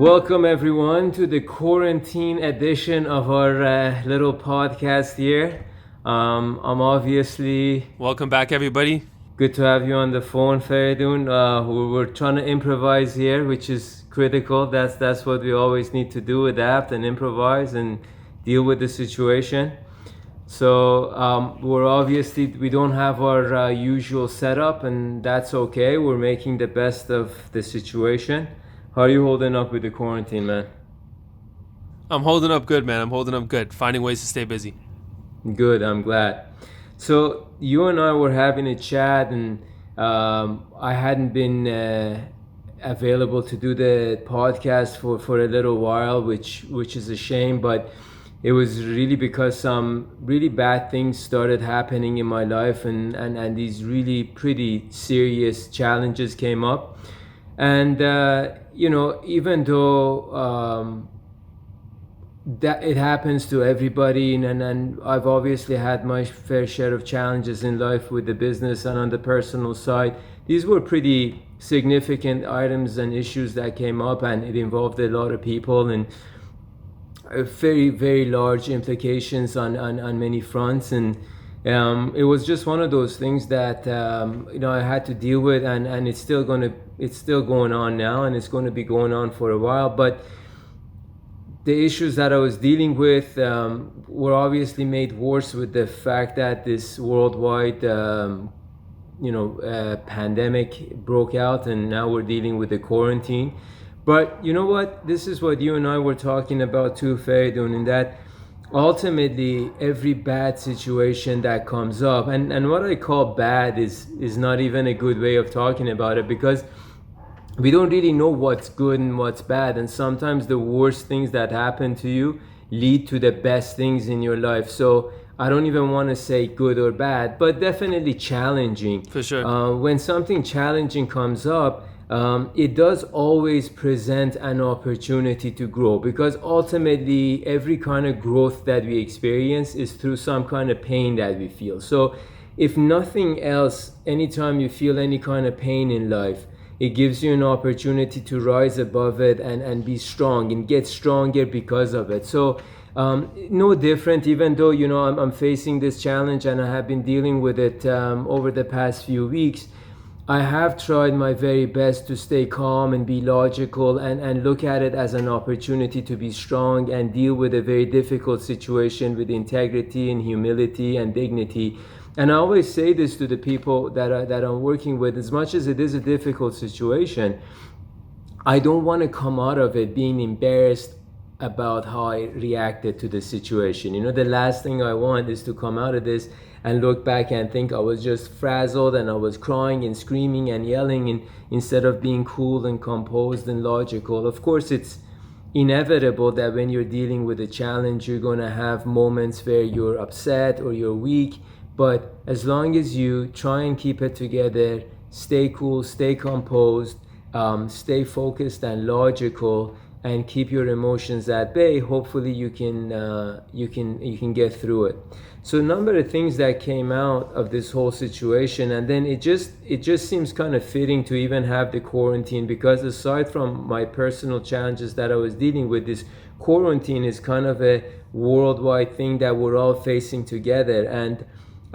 Welcome everyone to the quarantine edition of our little podcast here. I'm obviously Welcome back, everybody. good to have you on the phone, Faridun. We're trying to improvise here, which is critical. That's what we always need to do: adapt and improvise and deal with the situation. So we don't have our usual setup, and that's okay. We're making the best of the situation. How are you holding up with the quarantine, man? I'm holding up good, man. I'm holding up good. Finding ways to stay busy. Good, I'm glad. So you and I were having a chat, and I hadn't been available to do the podcast for a little while, which is a shame. But it was really because some really bad things started happening in my life, and these really pretty serious challenges came up. And even though that it happens to everybody, and I've obviously had my fair share of challenges in life with the business and on the personal side. These were pretty significant items and issues that came up, and it involved a lot of people and very, very large implications on many fronts. And it was just one of those things that I had to deal with, and it's still going on now, and it's going to be going on for a while. But the issues that I was dealing with were obviously made worse with the fact that this worldwide pandemic broke out, and now we're dealing with the quarantine. But you know what? This is what you and I were talking about too, Faridun, in that ultimately every bad situation that comes up, and what I call bad is not even a good way of talking about it, because we don't really know what's good and what's bad, and sometimes the worst things that happen to you lead to the best things in your life. So I don't even want to say good or bad, but definitely challenging. For sure. When something challenging comes up, it does always present an opportunity to grow, because ultimately every kind of growth that we experience is through some kind of pain that we feel. So if nothing else, anytime you feel any kind of pain in life, it gives you an opportunity to rise above it and be strong and get stronger because of it. So no different, even though I'm facing this challenge and I have been dealing with it over the past few weeks. I have tried my very best to stay calm and be logical and look at it as an opportunity to be strong and deal with a very difficult situation with integrity and humility and dignity. And I always say this to the people that I'm working with: as much as it is a difficult situation, I don't want to come out of it being embarrassed about how I reacted to the situation. The last thing I want is to come out of this and look back and think I was just frazzled and I was crying and screaming and yelling, and instead of being cool and composed and logical. Of course, it's inevitable that when you're dealing with a challenge, you're going to have moments where you're upset or you're weak. But as long as you try and keep it together, stay cool, stay composed, stay focused and logical, and keep your emotions at bay, hopefully you can get through it. So a number of things that came out of this whole situation, and then it just seems kind of fitting to even have the quarantine, because aside from my personal challenges that I was dealing with, this quarantine is kind of a worldwide thing that we're all facing together. And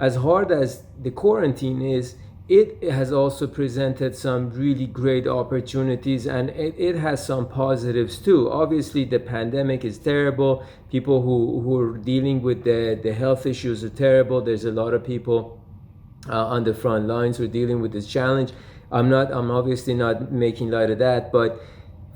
as hard as the quarantine is, it has also presented some really great opportunities, and it has some positives too. Obviously, the pandemic is terrible. People who are dealing with the health issues are terrible. There's a lot of people on the front lines who are dealing with this challenge. I'm obviously not making light of that, but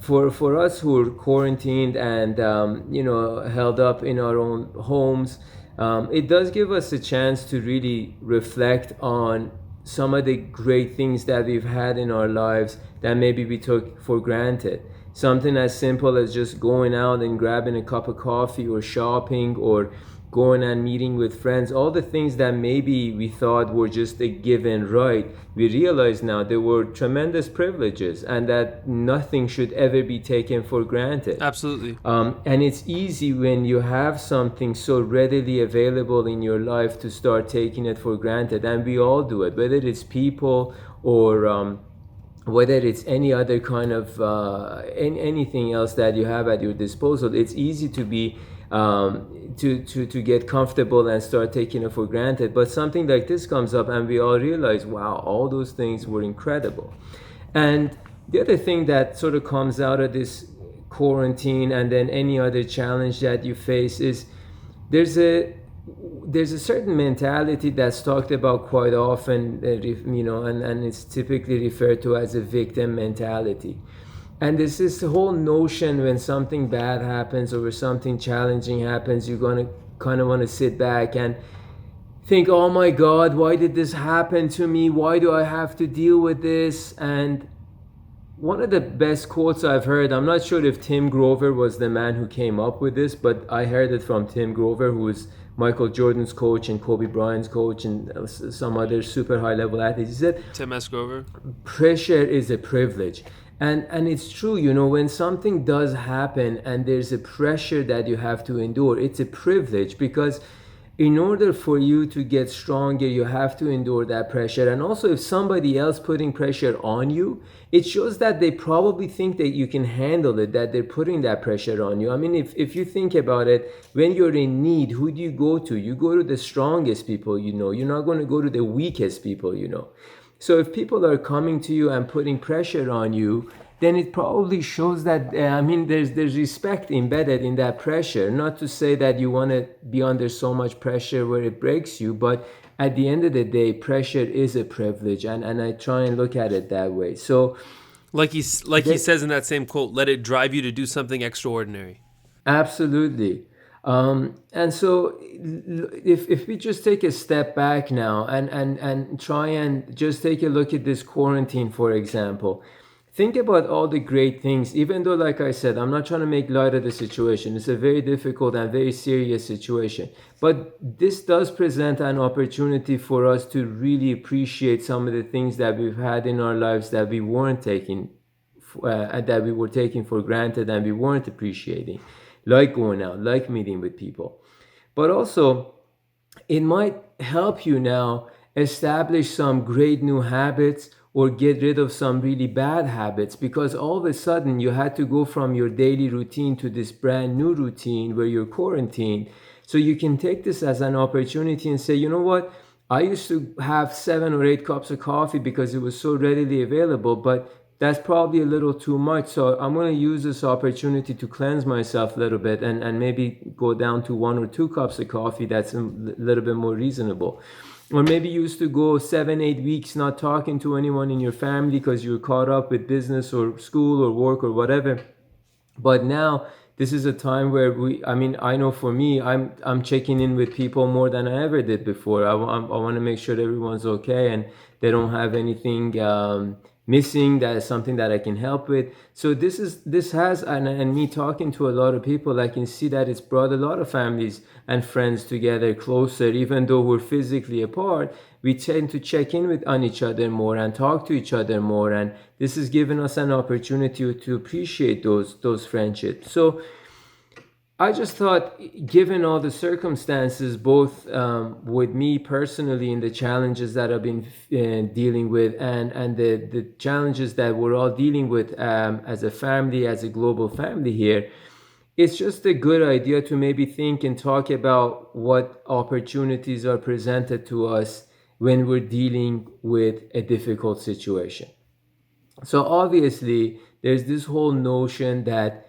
for us who are quarantined and held up in our own homes, it does give us a chance to really reflect on some of the great things that we've had in our lives that maybe we took for granted. Something as simple as just going out and grabbing a cup of coffee, or shopping, or going and meeting with friends. All the things that maybe we thought were just a given right, we realize now they were tremendous privileges, and that nothing should ever be taken for granted. Absolutely. And it's easy when you have something so readily available in your life to start taking it for granted, and we all do it, whether it's people or whether it's any other kind of anything else that you have at your disposal, it's easy to be to get comfortable and start taking it for granted. But something like this comes up and we all realize, wow, all those things were incredible. And the other thing that sort of comes out of this quarantine and then any other challenge that you face is there's a there's a certain mentality that's talked about quite often, and it's typically referred to as a victim mentality. And there's this whole notion when something bad happens or something challenging happens, you're going to kind of want to sit back and think, oh my God, why did this happen to me? Why do I have to deal with this? And one of the best quotes I've heard, I'm not sure if Tim Grover was the man who came up with this, but I heard it from Tim Grover, who is Michael Jordan's coach and Kobe Bryant's coach and some other super high level athletes. He said, Tim S. Grover. pressure is a privilege. And it's true, when something does happen and there's a pressure that you have to endure, it's a privilege, because in order for you to get stronger, you have to endure that pressure. And also, if somebody else putting pressure on you, it shows that they probably think that you can handle it, that they're putting that pressure on you. I mean, if you think about it, when you're in need, who do you go to? You go to the strongest people you know. You're not going to go to the weakest people you know. So if people are coming to you and putting pressure on you, then it probably shows that there's respect embedded in that pressure. Not to say that you want to be under so much pressure where it breaks you, but at the end of the day, pressure is a privilege, and I try and look at it that way. So, he says in that same quote, let it drive you to do something extraordinary. absolutely. And so if we just take a step back now and try and just take a look at this quarantine, for example, think about all the great things, even though, like I said, I'm not trying to make light of the situation. It's a very difficult and very serious situation. But this does present an opportunity for us to really appreciate some of the things that we've had in our lives that we weren't taking, that we were taking for granted and we weren't appreciating, like going out, like meeting with people. But also, it might help you now establish some great new habits or get rid of some really bad habits, because all of a sudden you had to go from your daily routine to this brand new routine where you're quarantined. So you can take this as an opportunity and say, you know what? I used to have 7 or 8 cups of coffee because it was so readily available, but that's probably a little too much. So I'm going to use this opportunity to cleanse myself a little bit and maybe go down to 1 or 2 cups of coffee. That's a little bit more reasonable. Or maybe you used to go 7, 8 weeks not talking to anyone in your family because you're caught up with business or school or work or whatever. But now this is a time where I know for me, I'm checking in with people more than I ever did before. I want to make sure that everyone's okay and they don't have anything missing, that is something that I can help with. So this has and me talking to a lot of people, I can see that it's brought a lot of families and friends together closer. Even though we're physically apart, we tend to check in on each other more and talk to each other more, and this has given us an opportunity to appreciate those friendships. So I just thought, given all the circumstances, both with me personally and the challenges that I've been dealing with, and the challenges that we're all dealing with as a family, as a global family here, it's just a good idea to maybe think and talk about what opportunities are presented to us when we're dealing with a difficult situation. So obviously, there's this whole notion that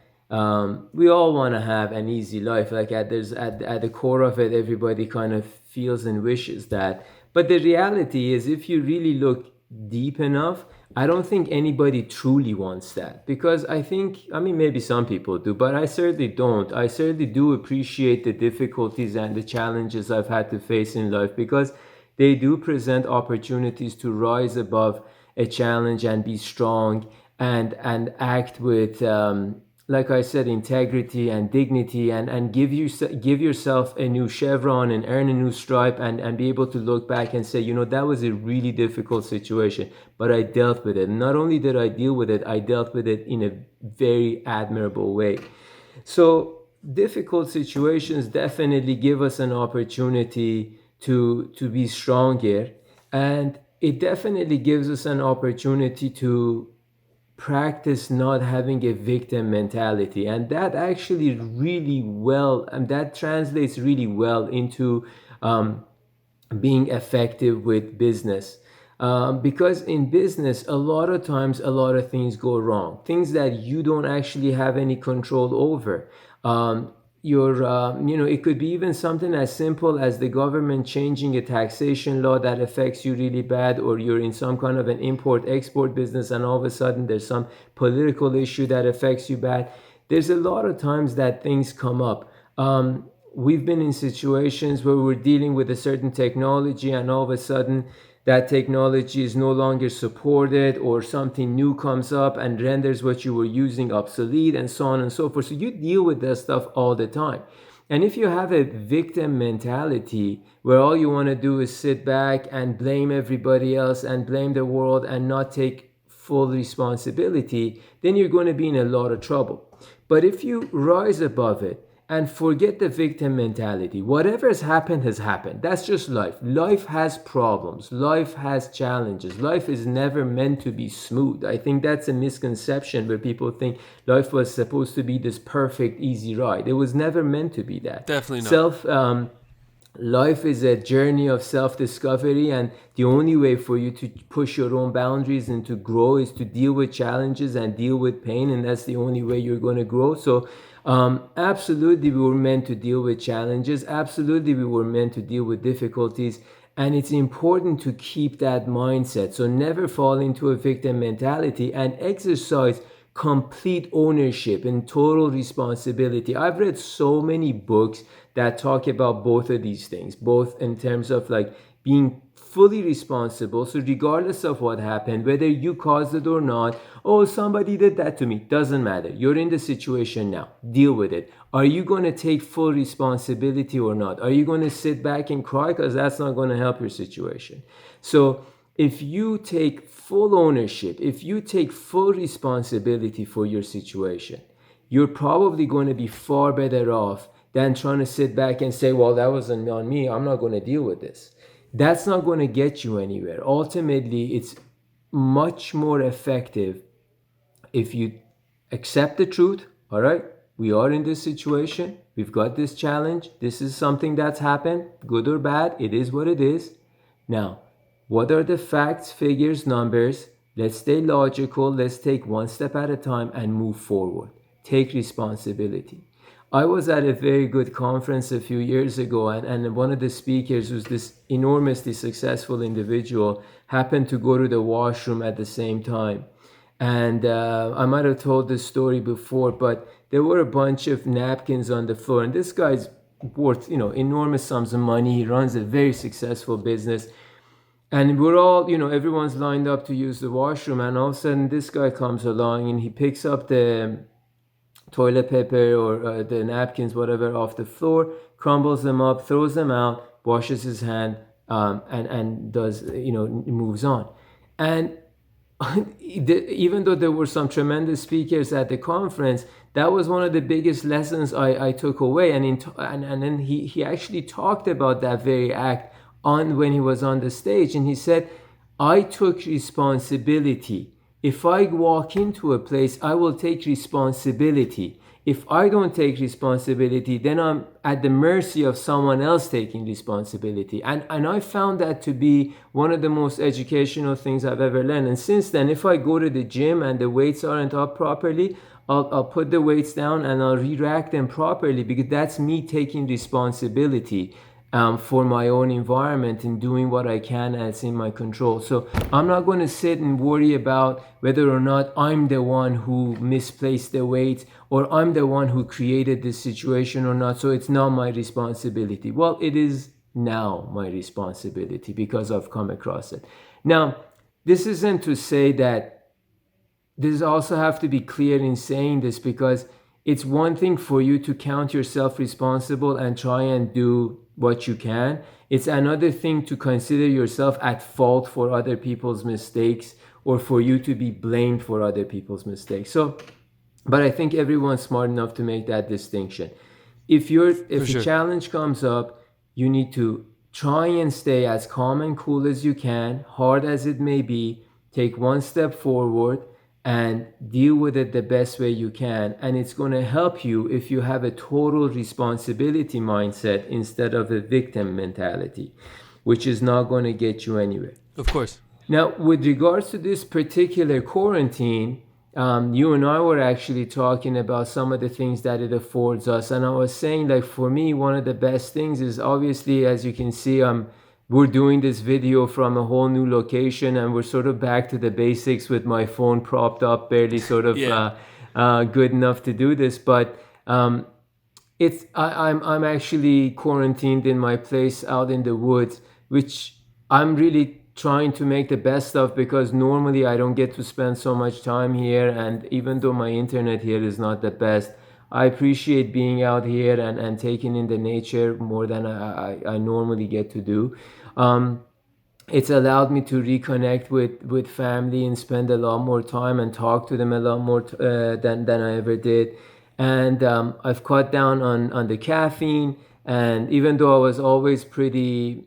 we all want to have an easy life. Like at the core of it, everybody kind of feels and wishes that. But the reality is, if you really look deep enough, I don't think anybody truly wants that. Because maybe some people do, but I certainly don't. I certainly do appreciate the difficulties and the challenges I've had to face in life, because they do present opportunities to rise above a challenge and be strong and act with like I said, integrity and dignity, and give yourself a new chevron and earn a new stripe, and be able to look back and say, that was a really difficult situation, but I dealt with it. Not only did I deal with it, I dealt with it in a very admirable way. So difficult situations definitely give us an opportunity to be stronger. And it definitely gives us an opportunity to practice not having a victim mentality, and that actually really well, and that translates really well into um, being effective with business. Because in business, a lot of times, a lot of things go wrong, things that you don't actually have any control over. Um, it could be even something as simple as the government changing a taxation law that affects you really bad, or you're in some kind of an import export business and all of a sudden there's some political issue that affects you bad. There's a lot of times that things come up. We've been in situations where we're dealing with a certain technology and all of a sudden that technology is no longer supported, or something new comes up and renders what you were using obsolete, and so on and so forth. So you deal with that stuff all the time. And if you have a victim mentality where all you want to do is sit back and blame everybody else and blame the world and not take full responsibility, then you're going to be in a lot of trouble. But if you rise above it and forget the victim mentality, whatever has happened has happened. That's just life. Life has problems. Life has challenges. Life is never meant to be smooth. I think that's a misconception where people think life was supposed to be this perfect, easy ride. It was never meant to be that. Definitely not. Life is a journey of self-discovery, and the only way for you to push your own boundaries and to grow is to deal with challenges and deal with pain, and that's the only way you're going to grow. So absolutely we were meant to deal with challenges, absolutely we were meant to deal with difficulties, and it's important to keep that mindset. So never fall into a victim mentality and exercise complete ownership and total responsibility. I've read so many books that talk about both of these things, both in terms of like being fully responsible. So regardless of what happened, whether you caused it or not, oh, somebody did that to me, doesn't matter. You're in the situation now. Deal with it. Are you going to take full responsibility or not? Are you going to sit back and cry? Because that's not going to help your situation. So if you take full ownership, if you take full responsibility for your situation, you're probably going to be far better off than trying to sit back and say, well, that wasn't on me, I'm not going to deal with this. That's not going to get you anywhere. Ultimately, it's much more effective if you accept the truth. All right, we are in this situation, we've got this challenge, this is something that's happened, good or bad, it is what it is. Now, what are the facts, figures, numbers? Let's stay logical. Let's take one step at a time and move forward. Take responsibility. I was at a very good conference a few years ago, and one of the speakers, who's this enormously successful individual, happened to go to the washroom at the same time. And I might have told this story before, but there were a bunch of napkins on the floor. And this guy's worth, enormous sums of money. He runs a very successful business. And we're all, everyone's lined up to use the washroom. And all of a sudden, this guy comes along and he picks up the toilet paper or the napkins, whatever, off the floor, crumbles them up, throws them out, washes his hand, and does, moves on. And even though there were some tremendous speakers at the conference, that was one of the biggest lessons I took away. And then he actually talked about that very act on when he was on the stage, and he said, I took responsibility. If I walk into a place, I will take responsibility. If I don't take responsibility, then I'm at the mercy of someone else taking responsibility. And I found that to be one of the most educational things I've ever learned. And since then, if I go to the gym and the weights aren't up properly, I'll put the weights down and I'll re-rack them properly, because that's me taking responsibility for my own environment and doing what I can as in my control. So I'm not going to sit and worry about whether or not I'm the one who misplaced the weight, or I'm the one who created this situation or not. So it's not my responsibility. Well, it is now my responsibility because I've come across it. Now, this isn't to say that this also have to be clear in saying this, because it's one thing for you to count yourself responsible and try and do what you can. It's another thing to consider yourself at fault for other people's mistakes, or for you to be blamed for other people's mistakes. So, but I think everyone's smart enough to make that distinction. If a challenge comes up, you need to try and stay as calm and cool as you can, hard as it may be. Take one step forward and deal with it the best way you can. And it's going to help you if you have a total responsibility mindset instead of a victim mentality, which is not going to get you anywhere. Of course. Now, with regards to this particular quarantine, you and I were actually talking about some of the things that it affords us. And I was saying, like, for me, one of the best things is obviously, as you can see, we're doing this video from a whole new location, and we're sort of back to the basics with my phone propped up, barely sort of good enough to do this. But I'm actually quarantined in my place out in the woods, which I'm really trying to make the best of, because normally I don't get to spend so much time here, and even though my internet here is not the best, I appreciate being out here and taking in the nature more than I normally get to do. It's allowed me to reconnect with family and spend a lot more time and talk to them a lot more than I ever did. And I've cut down on the caffeine, and even though I was always pretty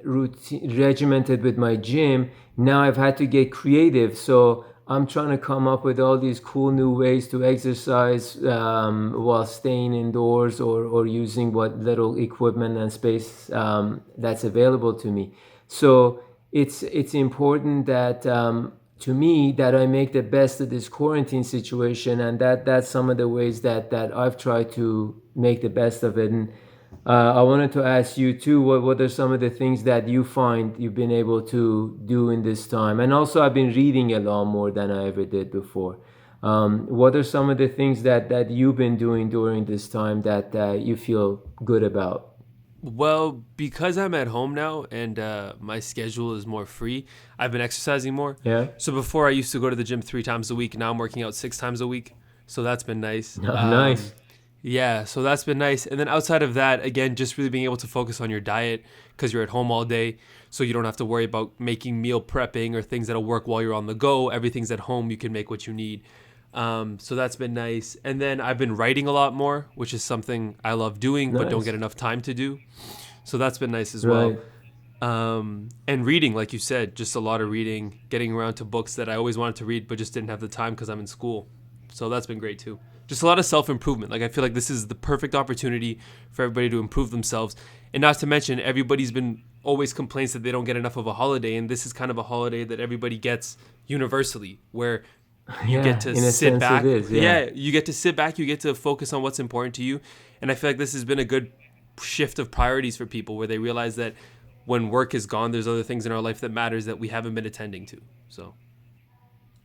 regimented with my gym, now I've had to get creative. So I'm trying to come up with all these cool new ways to exercise while staying indoors, or using what little equipment and space that's available to me. So it's important that to me, that I make the best of this quarantine situation, and that's some of the ways that I've tried to make the best of it. And I wanted to ask you too, what are some of the things that you find you've been able to do in this time? And also, I've been reading a lot more than I ever did before. What are some of the things that you've been doing during this time that you feel good about? Well, because I'm at home now and my schedule is more free, I've been exercising more. Yeah. So before I used to go to the gym 3 times a week. Now I'm working out 6 times a week. So that's been nice. Nice. Yeah, so that's been nice. And then outside of that, again, just really being able to focus on your diet because you're at home all day. So you don't have to worry about making meal prepping or things that'll work while you're on the go. Everything's at home. You can make what you need. So that's been nice. And then I've been writing a lot more, which is something I love doing, but don't get enough time to do. So that's been nice as well. And reading, like you said, just a lot of reading, getting around to books that I always wanted to read, but just didn't have the time because I'm in school. So that's been great too. Just a lot of self-improvement. Like, I feel like this is the perfect opportunity for everybody to improve themselves. And not to mention, everybody's been always complains that they don't get enough of a holiday. And this is kind of a holiday that everybody gets universally, where you get to sit back. You get to sit back. You get to focus on what's important to you. And I feel like this has been a good shift of priorities for people, where they realize that when work is gone, there's other things in our life that matters that we haven't been attending to. So.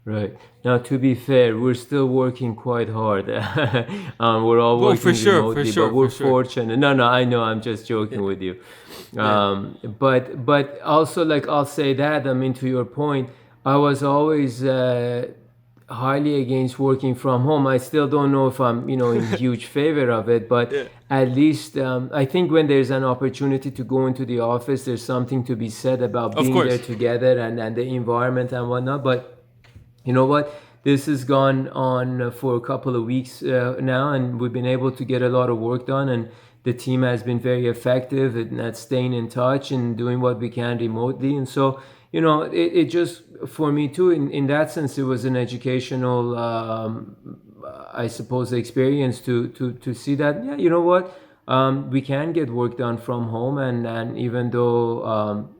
Right. Now, to be fair, we're still working quite hard. We're all working remotely, but we're fortunate. No, I know. I'm just joking with you. But also, like, I'll say that, I mean, to your point, I was always highly against working from home. I still don't know if I'm, in huge favor of it, but at least I think when there's an opportunity to go into the office, there's something to be said about being there together and the environment and whatnot. But you know what? This has gone on for a couple of weeks now, and we've been able to get a lot of work done, and the team has been very effective at staying in touch and doing what we can remotely. And so, it just, for me too, in that sense, it was an educational, I suppose, experience to see that, we can get work done from home, and even though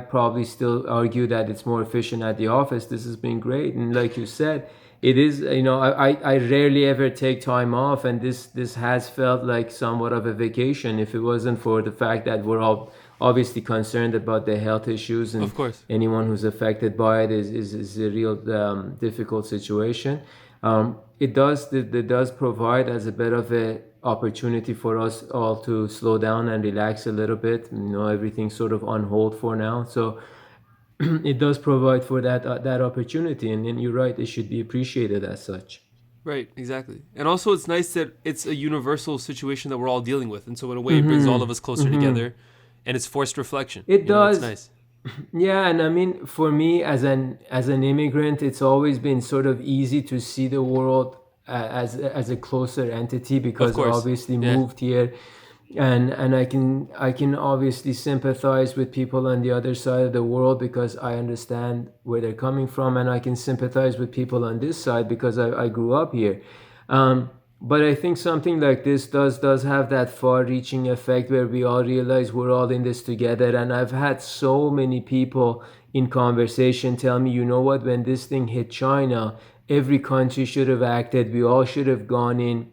probably still argue that it's more efficient at the office, this has been great. And like you said, it is, I rarely ever take time off, and this has felt like somewhat of a vacation, if it wasn't for the fact that we're all obviously concerned about the health issues, and of course, anyone who's affected by it is a real difficult situation. It does provide as a bit of a opportunity for us all to slow down and relax a little bit. Everything's sort of on hold for now, so it does provide for that opportunity, and you're right, it should be appreciated as such. Right, exactly. And also, it's nice that it's a universal situation that we're all dealing with, and so in a way, it brings all of us closer together, and it's forced reflection. It does. It's nice. Yeah, and I mean, for me as an immigrant, it's always been sort of easy to see the world as a closer entity, because I obviously moved here and I can obviously sympathize with people on the other side of the world because I understand where they're coming from, and I can sympathize with people on this side because I grew up here. But I think something like this does have that far-reaching effect where we all realize we're all in this together. And I've had so many people in conversation tell me, you know what, when this thing hit China, every country should have acted. We all should have gone in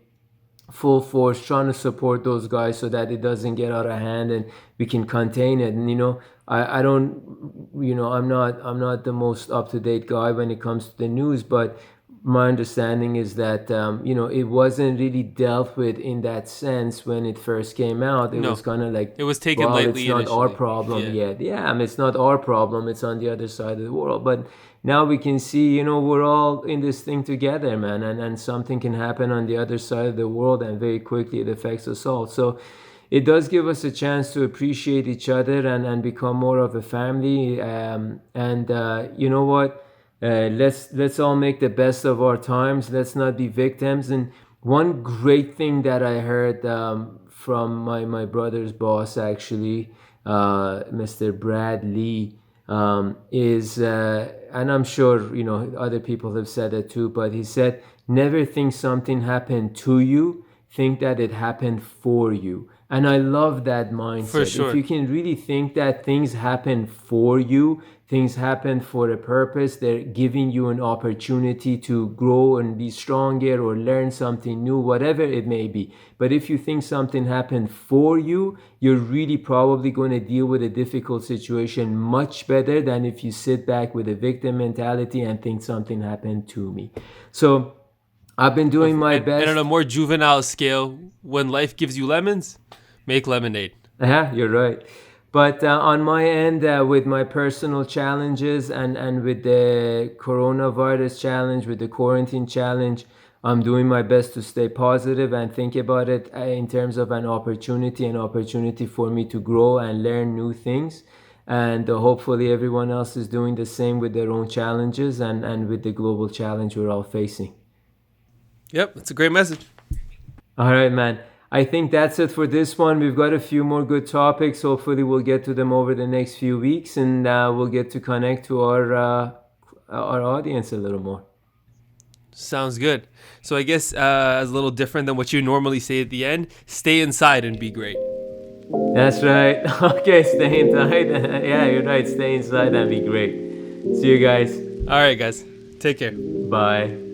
full force trying to support those guys so that it doesn't get out of hand and we can contain it. And I don't, I'm not the most up-to-date guy when it comes to the news, but my understanding is that it wasn't really dealt with in that sense when it first came out. It No, was kind of like, it was taken well, it's lightly not our initially. problem Yeah. yet. Yeah, I mean, it's not our problem, it's on the other side of the world. But now we can see, we're all in this thing together, man, and something can happen on the other side of the world, and very quickly it affects us all. So it does give us a chance to appreciate each other and become more of a family. And you know what? Let's all make the best of our times. Let's not be victims. And one great thing that I heard from my brother's boss, actually, Mr. Brad Lee, is, and I'm sure other people have said it too, but he said, never think something happened to you, think that it happened for you. And I love that For mindset. If sure. you can really think that things happen for you, things happen for a purpose, they're giving you an opportunity to grow and be stronger or learn something new, whatever it may be. But if you think something happened for you, you're really probably going to deal with a difficult situation much better than if you sit back with a victim mentality and think something happened to me. So I've been doing my And on a best. more juvenile scale, when life gives you lemons, make lemonade. Yeah, you're right. But on my end, with my personal challenges and with the coronavirus challenge, with the quarantine challenge, I'm doing my best to stay positive and think about it in terms of an opportunity for me to grow and learn new things. And hopefully, everyone else is doing the same with their own challenges and with the global challenge we're all facing. Yep, that's a great message. All right, man. I think that's it for this one. We've got a few more good topics. Hopefully, we'll get to them over the next few weeks, and we'll get to connect to our audience a little more. Sounds good. So I guess as a little different than what you normally say at the end, stay inside and be great. That's right. Okay, stay inside. Yeah, you're right. Stay inside and be great. See you guys. All right, guys. Take care. Bye.